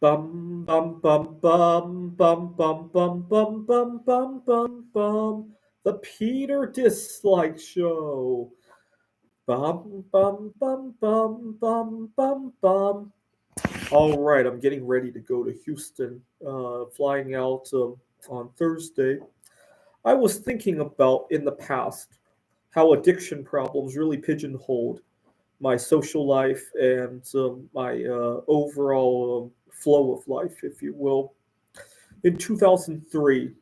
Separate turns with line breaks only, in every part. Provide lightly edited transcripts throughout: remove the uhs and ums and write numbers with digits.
Bum bum bum bum bum bum bum bum bum bum bum bum. The Peter Dislike Show. Bum bum bum bum bum bum bum. All right, I'm getting ready to go to Houston, flying out on Thursday. I was thinking about in the past how addiction problems really pigeonholed my social life and my overall flow of life, if you will. In 2003,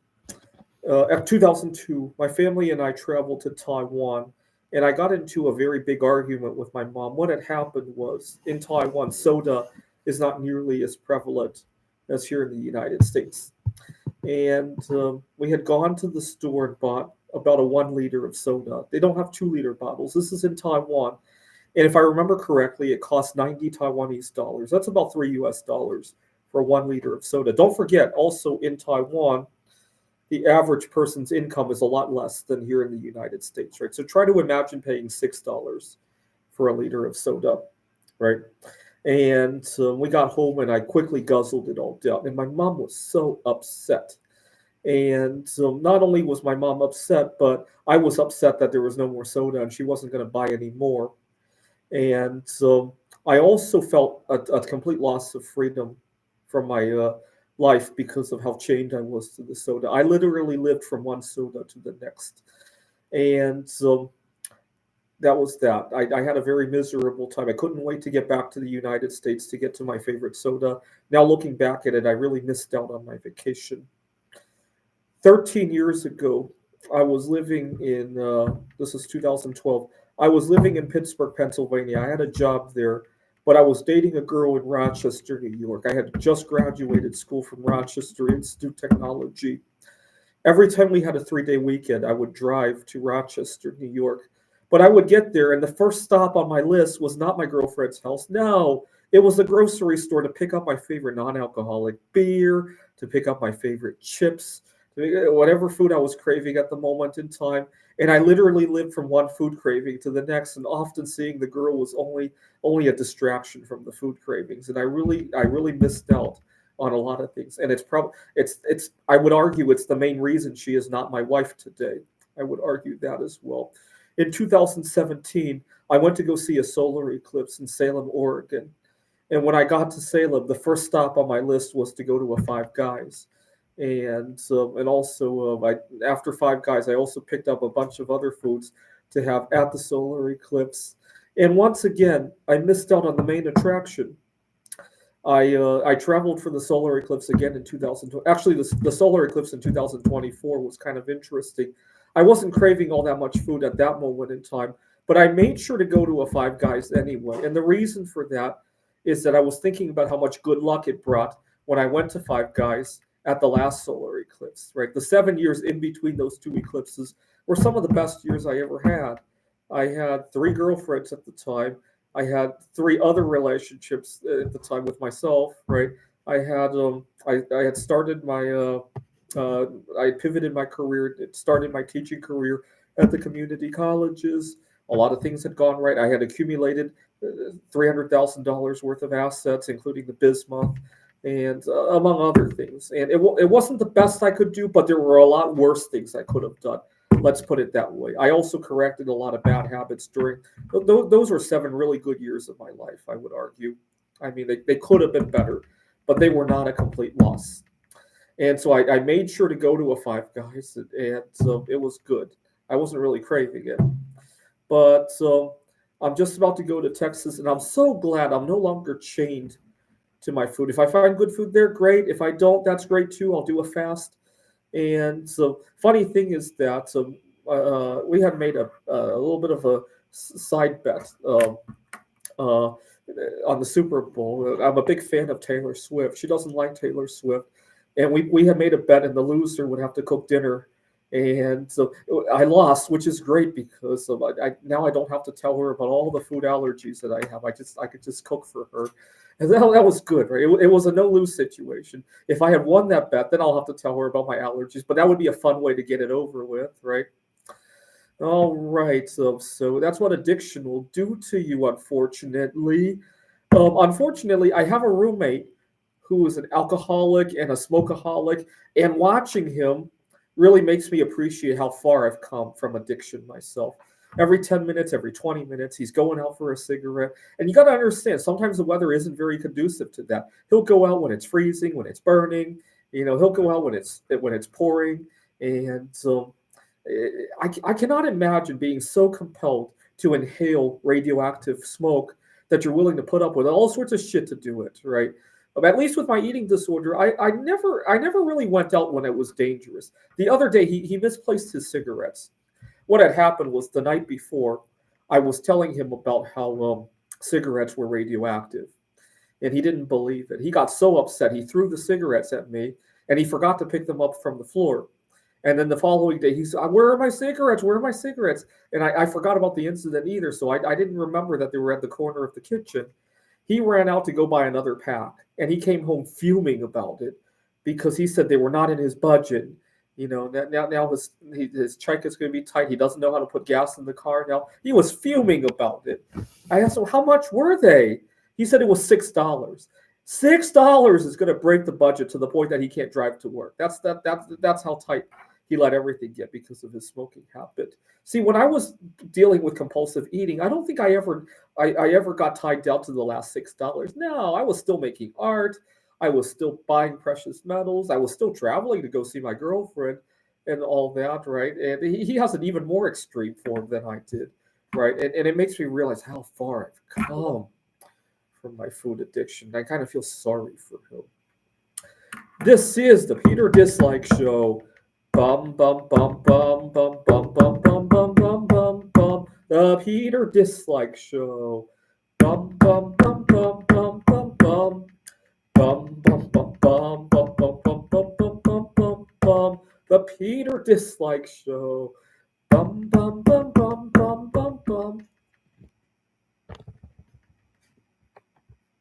2002, my family and I traveled to Taiwan, and I got into a very big argument with my mom. What had happened was in Taiwan, soda is not nearly as prevalent as here in the United States. And we had gone to the store and bought about a 1 liter of soda. They don't have 2 liter bottles. This is in Taiwan. And if I remember correctly, it cost 90 Taiwanese dollars. That's about $3 for 1 liter of soda. Don't forget, also in Taiwan, the average person's income is a lot less than here in the United States, right? So try to imagine paying $6 for a liter of soda, right? And we got home and I quickly guzzled it all down. And my mom was so upset. And not only was my mom upset, but I was upset that there was no more soda and she wasn't going to buy any more. And I also felt a complete loss of freedom from my life because of how chained I was to the soda. I literally lived from one soda to the next. And that was that. I had a very miserable time. I couldn't wait to get back to the United States to get to my favorite soda. Now, looking back at it, I really missed out on my vacation. 13 years ago, I was living in, this is 2012, I was living in Pittsburgh, Pennsylvania. I had a job there, but I was dating a girl in Rochester, New York. I had just graduated school from Rochester Institute of Technology. Every time we had a 3 day weekend, I would drive to Rochester, New York. But I would get there, and the first stop on my list was not my girlfriend's house. No, it was the grocery store to pick up my favorite non alcoholic beer, to pick up my favorite chips, whatever food I was craving at the moment in time. And I literally lived from one food craving to the next, and often seeing the girl was only a distraction from the food cravings. And I really missed out on a lot of things. And it's I would argue it's the main reason she is not my wife today. I would argue that as well. In 2017, I went to go see a solar eclipse in Salem, Oregon. And when I got to Salem, the first stop on my list was to go to a Five Guys. And also after Five Guys, I also picked up a bunch of other foods to have at the solar eclipse. And once again, I missed out on the main attraction. I traveled for the solar eclipse again in 2020. Actually, the solar eclipse in 2024 was kind of interesting. I wasn't craving all that much food at that moment in time, but I made sure to go to a Five Guys anyway. And the reason for that is that I was thinking about how much good luck it brought when I went to Five Guys at the last solar eclipse, right? The 7 years in between those two eclipses were some of the best years I ever had. I had three girlfriends at the time. I had three other relationships at the time with myself, right? I had started my uh, I pivoted my career, started my teaching career at the community colleges. A lot of things had gone right. I had accumulated $300,000 worth of assets, including the Bismuth, and among other things. And it wasn't the best I could do, but there were a lot worse things I could have done. Let's put it that way. I also corrected a lot of bad habits during those were 7 really good years of my life, I would argue. I mean, they could have been better, but they were not a complete loss. And so I made sure to go to a Five Guys, and so it was good. I wasn't really craving it. But I'm just about to go to Texas, and I'm so glad I'm no longer chained to my food. If I find good food there, great. If I don't, that's great too. I'll do a fast. And so, funny thing is that we had made a little bit of a side bet uh, on the Super Bowl. I'm a big fan of Taylor Swift. She doesn't like Taylor Swift, and we had made a bet, and the loser would have to cook dinner. And so I lost, which is great because now I don't have to tell her about all the food allergies that I have. I could just cook for her, and that was good, right? It was a no lose situation. If I had won that bet, then I'll have to tell her about my allergies, but that would be a fun way to get it over with, right? All right, so that's what addiction will do to you, unfortunately. Unfortunately, I have a roommate who is an alcoholic and a smokeaholic, and watching him really makes me appreciate how far I've come from addiction myself. Every 10 minutes, every 20 minutes, he's going out for a cigarette. And you got to understand, sometimes the weather isn't very conducive to that. He'll go out when it's freezing, when it's burning. He'll go out when it's pouring. And I cannot imagine being so compelled to inhale radioactive smoke that you're willing to put up with all sorts of shit to do it, right? At least with my eating disorder, I never really went out when it was dangerous. The other day, he misplaced his cigarettes. What had happened was the night before, I was telling him about how cigarettes were radioactive, and he didn't believe it. He got so upset, he threw the cigarettes at me, and he forgot to pick them up from the floor. And then the following day, he said, "Where are my cigarettes? Where are my cigarettes?" And I forgot about the incident either, so I didn't remember that they were at the corner of the kitchen. He ran out to go buy another pack, and he came home fuming about it because he said they were not in his budget. Now his check is going to be tight. He doesn't know how to put gas in the car now. He was fuming about it. I asked him, "How much were they?" He said it was $6. $6 is going to break the budget to the point that he can't drive to work. That's how tight he let everything get because of his smoking habit. See, when I was dealing with compulsive eating, I don't think I ever got tied down to the last $6. No, I was still making art. I was still buying precious metals. I was still traveling to go see my girlfriend and all that, right? And he has an even more extreme form than I did, right? And it makes me realize how far I've come from my food addiction. I kind of feel sorry for him. This is the Peter Dislike Show. Bum bum bum bum bum bum bum bum bum bum bum bum. The Peter Dislike Show. Bum bum bum bum bum bum bum. Bum bum bum bum bum bum bum bum bum bum bum bum. The Peter Dislike Show. Bum bum bum bum bum